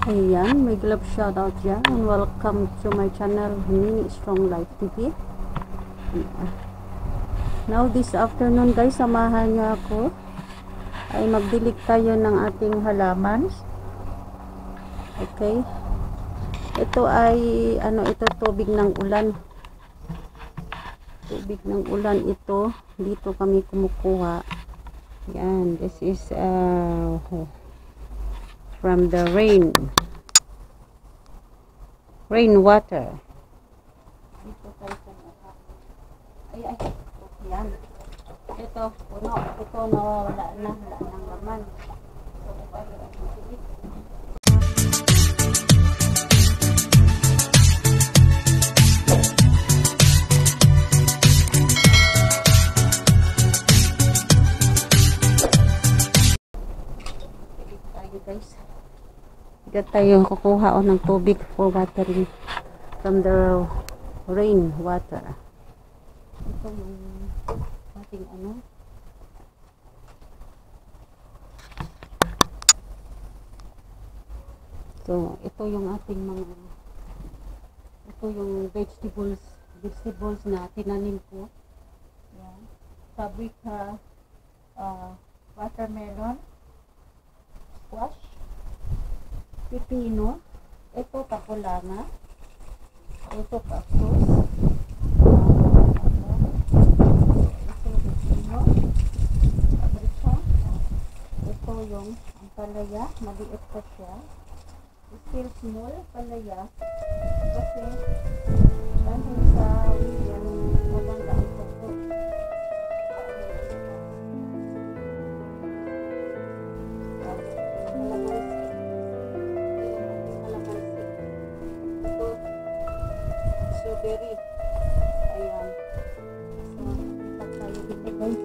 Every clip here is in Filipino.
Ayan, may glove shoutout dyan. Welcome to my channel, Mini Strong Life TV. Now this afternoon guys, samahan niyo ako ay magdilig tayo ng ating halaman. Okay. Ito ay ito tubig ng ulan. Tubig ng ulan ito. Dito kami kumukuha. Yan, this is from the rainwater. Dito tayo sa ay, yan. Ito, puno. Ito, nawawala na. Wala nang laman. So, tayo ang magdilig. Guys, dito tayo kukuha ng tubig for watering from the rain water. Ito yung ating so ito yung ating ito yung vegetables na tinanim ko. Yan. Paprika, watermelon, squash, pipino, ito kapulanga, ito cactus, ito pipino, paprika, ito yung ang palaya, maliit pa siya, still small palaya, kasi dahil sa yung maganda ang pagko. Strawberry. Ayan. So, itak tayo dito guys.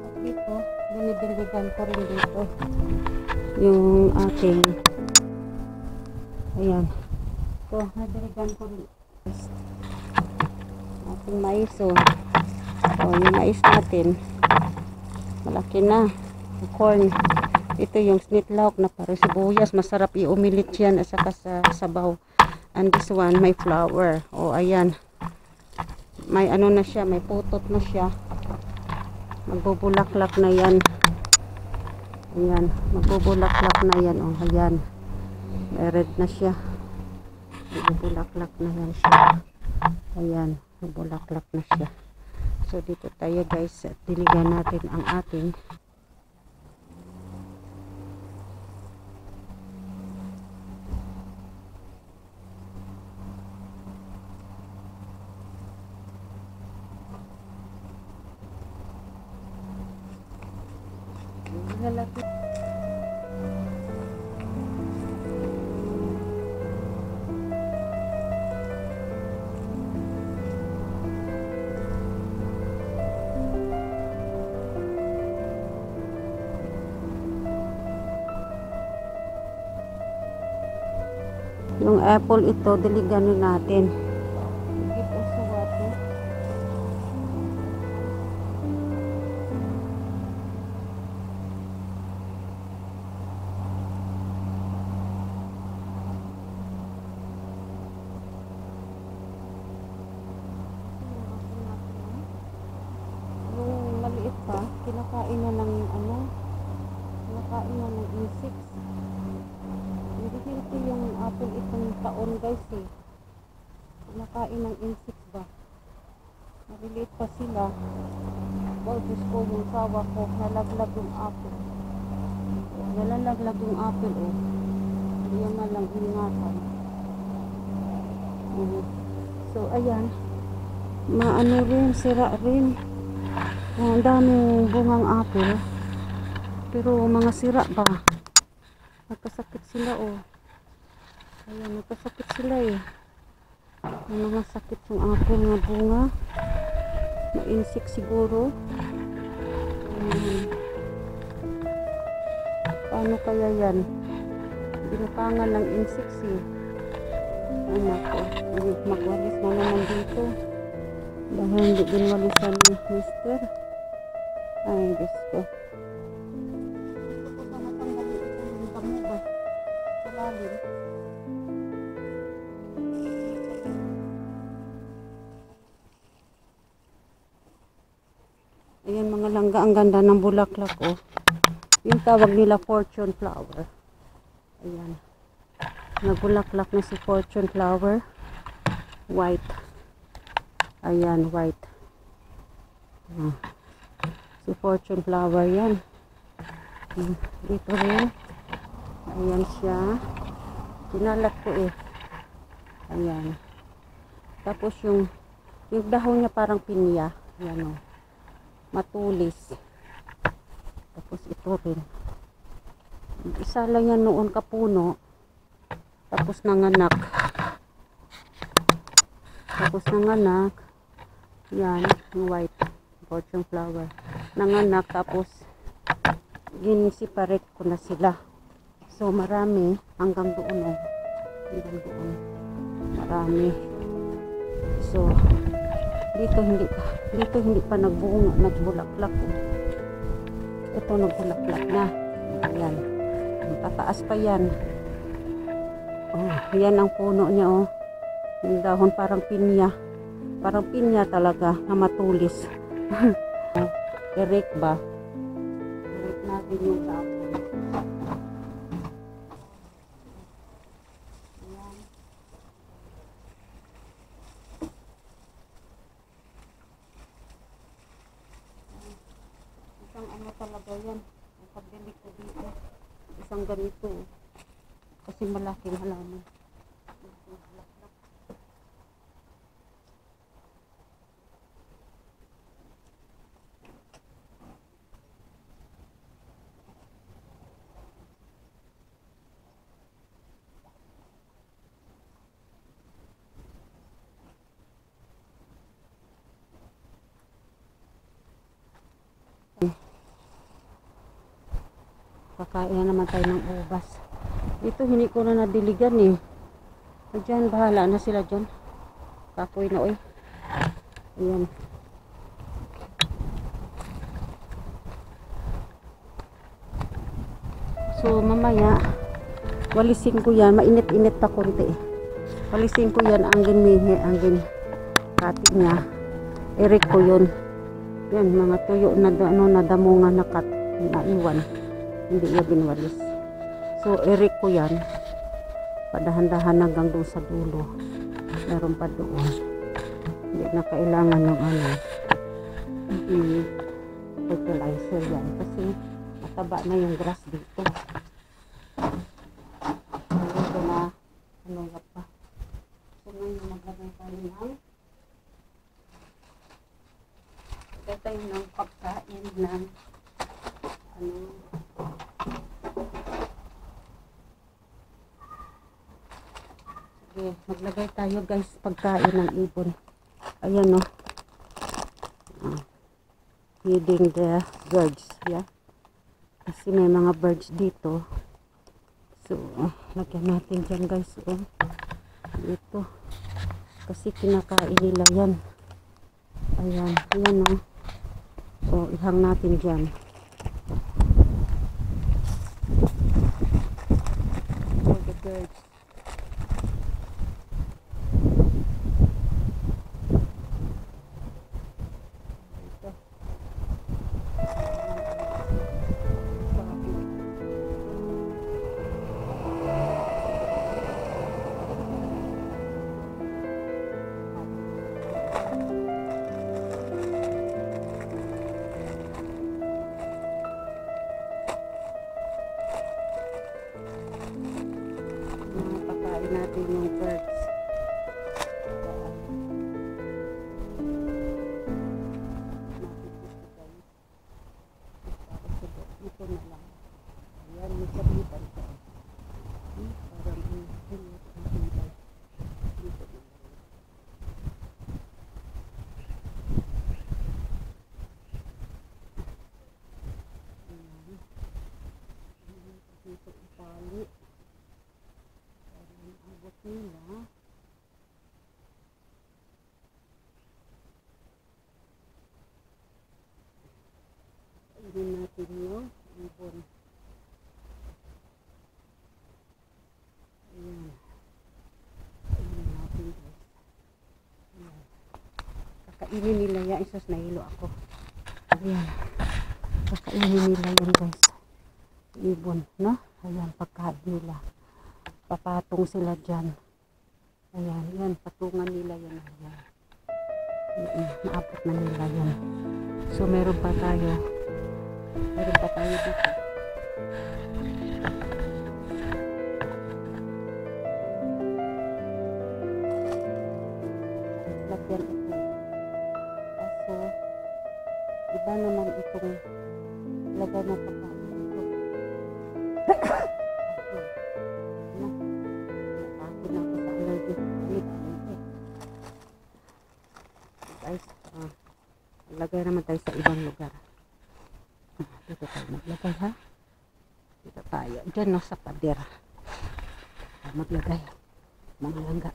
At dito, dinidiligan ko rin dito yung ating ayan. So, nadiligan ko rin ating mais. So, yung mais natin malaki na. Yung corn. Ito yung snitlauk na parang sibuyas. Masarap i-umilit yan at saka sa sabaw. And this one, may flower. O, ayan. May na siya, may putot na siya. Magbubulaklak na yan. Ayan, magbubulaklak na yan. O, ayan. May red na siya. Magbubulaklak na yan siya. Ayan, magbubulaklak na siya. So, dito tayo guys. Diligan natin ang ating lalaki. Yung apple ito, diligan natin. Give also water. Pa, kinakain na ng kinakain na ng insects. Hindi ito yung apple itong taon guys eh. Kinakain ng insects ba? Maliliit pa sila. Wow, Diyos ko, yung sawa ko, nalaglag yung apple. Nalalaglag yung apple oh. Hindi yung nalang ingatan. So, ayan. Maano rin, sira rin. Ang daming bungang apple. Pero mga sira ba? Nagkasakit sila oh. Ayan, nagkasakit sila eh. May mga sakit yung apple nga bunga. Ma-insect siguro. Paano kaya yan? Binukangan ng insects eh. Anak ko. Magwalis na naman dito. Dahil hindi binwalisan ni Mister. Ay, Diyos ko. Ito ko sana tanggalin ito ng damo ba? Sa lalim. talaga ang ganda ng bulaklak, oh. Yung tawag nila fortune flower. Ayan. Nagbulaklak na si fortune flower. White. Ayan, white. Si fortune flower yan. Dito rin. Ayan siya. Kinalat ko eh. Ayan. Tapos yung dahon niya parang pinya. Ayan o. Matulis. Tapos ito rin. Isa lang yan noon kapuno. Tapos nanganak. Yan. Yung white. Fortune flower. Nanganak. Tapos ginisiparate ko na sila. So marami. Hanggang doon o. Hanggang doon. Marami. So dito hindi pa nagbulaklak. Ito nagbulaklak na. Ayan. Tataas pa yan. Oh, yan ang puno niya oh. Yung dahon parang pinya. Parang pinya talaga na matulis. I-rake ba? I-rake natin yung dahon. Isang ano talaga yan. Ang pagdilig ko dito. Isang ganito. Kasi malaking halaman. Kakain na naman tayo ng ubas. Dito hindi ko na nadiligan eh. Diyan, bahala na sila dyan. Kapoy na oy. Ayan. So mamaya, walisin ko yan. Mainit-init pa konti eh. Walisin ko yan ang ginmihi, ang kati niya. Erik ko yun. Yan, mga tuyo na nadamungan na kat, naiwan. Hindi niya binwalis. So, erik ko yan. Padahan-dahan hanggang doon sa dulo. Meron pa doon. Hindi na kailangan ng fertilizer yan. Kasi mataba na yung grass dito. Ito na, ano nga pa. So, ngayon maglagay tayo ng pagkain ng Sige, maglagay tayo guys pagkain ng ibon. Ayan o. Feeding the birds. Yeah? Kasi may mga birds dito. So, lagyan natin dyan guys. Dito. Kasi kinakain nila yan. Ayan. Ayan o. So, ihang natin dyan. For the birds. Pakain natin yung birds. Ito na lang. Ayan, may sabitan ko. Parang hilot ang hilay. Dito na lang. Dito itali. Abot nila. Kainin natin yung ibon. Ayan. Kainin natin guys. Ayan. Kakainin nila yan. Isos nahilo ako. Ayan. Kakainin nila yan guys. Ibon, no? Ayan, pagkain nila. Papatong sila dyan. Ayan, yan, patungan nila yan. Ayan. Naabot na nila yan. So, meron pa tayo. Meron pa tayo dito. Lagyan ito. Kaso, iba naman itong lagay na pagkain dito. Nakakit na ako sa allergic. Guys, lagay naman tayo sa ibang lugar. Dito tayo maglagay, ha? Dito tayo. Diyan, no, sa pader. Maglagay. Mga langga.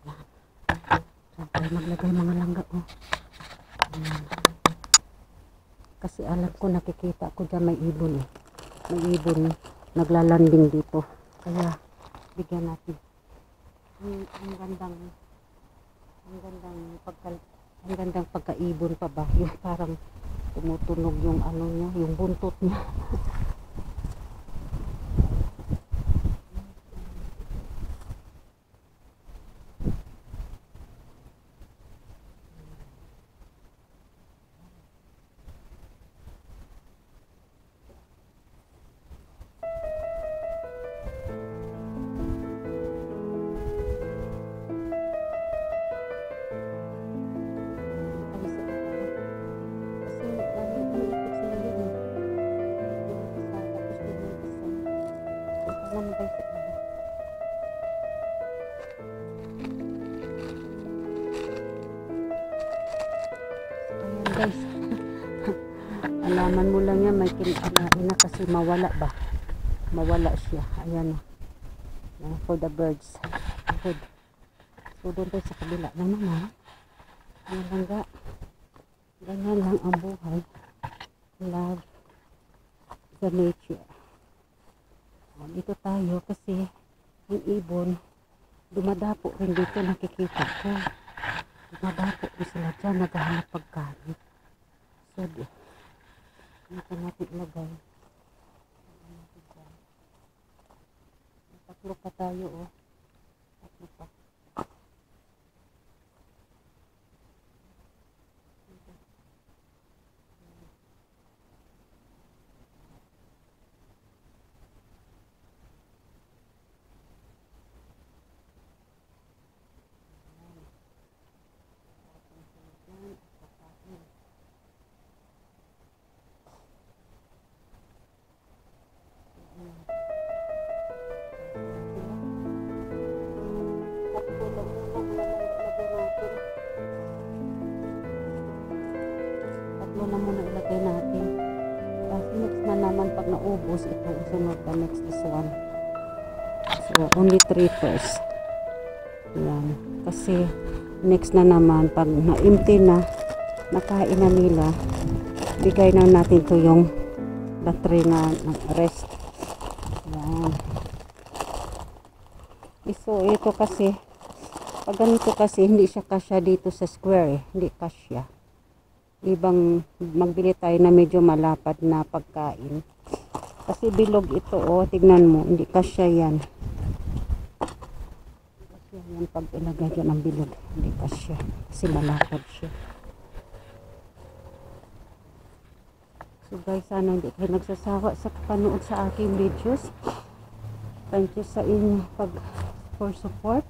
Yan. Diyan tayo maglagay mga langga, oh. Ayan. Kasi alam ko, nakikita ko dyan may ibon, eh. May ibon, naglalanding dito. Kaya, bigyan natin. Ang gandang pagkaibon pa ba, yung parang tumutunog yung ano niya, yung buntot niya. Guys, alaman mo lang yan, may kinain na kasi mawala ba, mawala siya. Ayan, for the birds, food. So doon tayo sa kabila na naman. Ayan lang ga, ganyan lang ang buhay. Love the nature. Dito tayo kasi yung ibon dumadapo rin dito, nakikita ko. Dumadapo rin sila dyan, naghahanap pagkain. So, dito natin ilagay. Tatlo pa tayo, oh. Tatlo pa. Tatlo na muna ilagay natin. Tapos next na naman pag naubos ito, sunod na next is one. So only 3 first. Yan. Kasi next na naman pag na-empty na, nakain na nila, bigay na natin to yung battery na rest. Yan. So ito kasi pag ganito kasi hindi siya kasya dito sa square, eh. Hindi kasya. Ibang magbili tayo na medyo malapad na pagkain. Kasi bilog ito, oh, tignan mo, hindi kasya yan. Kasya yan pag ilagay dyan ang bilog, hindi kasya. Kasi malapad siya. So guys, sana hindi kayo nagsasawa sa panood sa aking videos. Thank you sa inyo for support.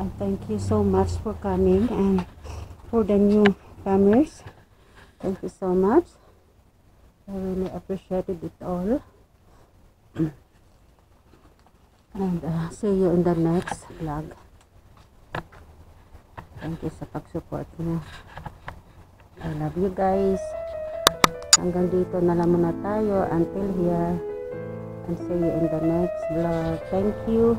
And thank you so much for coming and for the new comers. Thank you so much. I really appreciated it all. And see you in the next vlog. Thank you sa pag-support niyo. I love you guys. Hanggang dito na lang muna tayo until here. And see you in the next vlog. Thank you.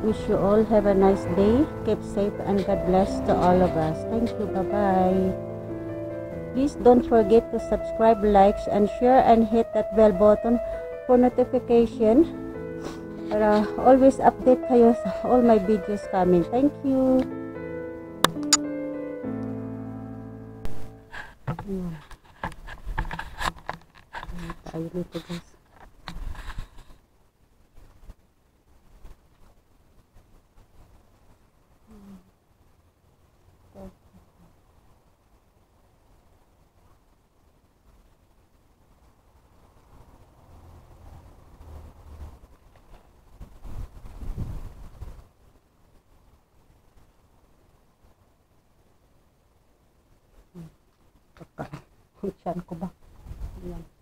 Wish you all have a nice day. Keep safe and God bless to all of us. Thank you. Bye-bye. Please don't forget to subscribe, like, and share, and hit that bell button for notification. Para always update kayo sa all my videos coming. Thank you. Ayan. Ayan tayo dito guys. Pagka, tiyan ko ba? Ayan.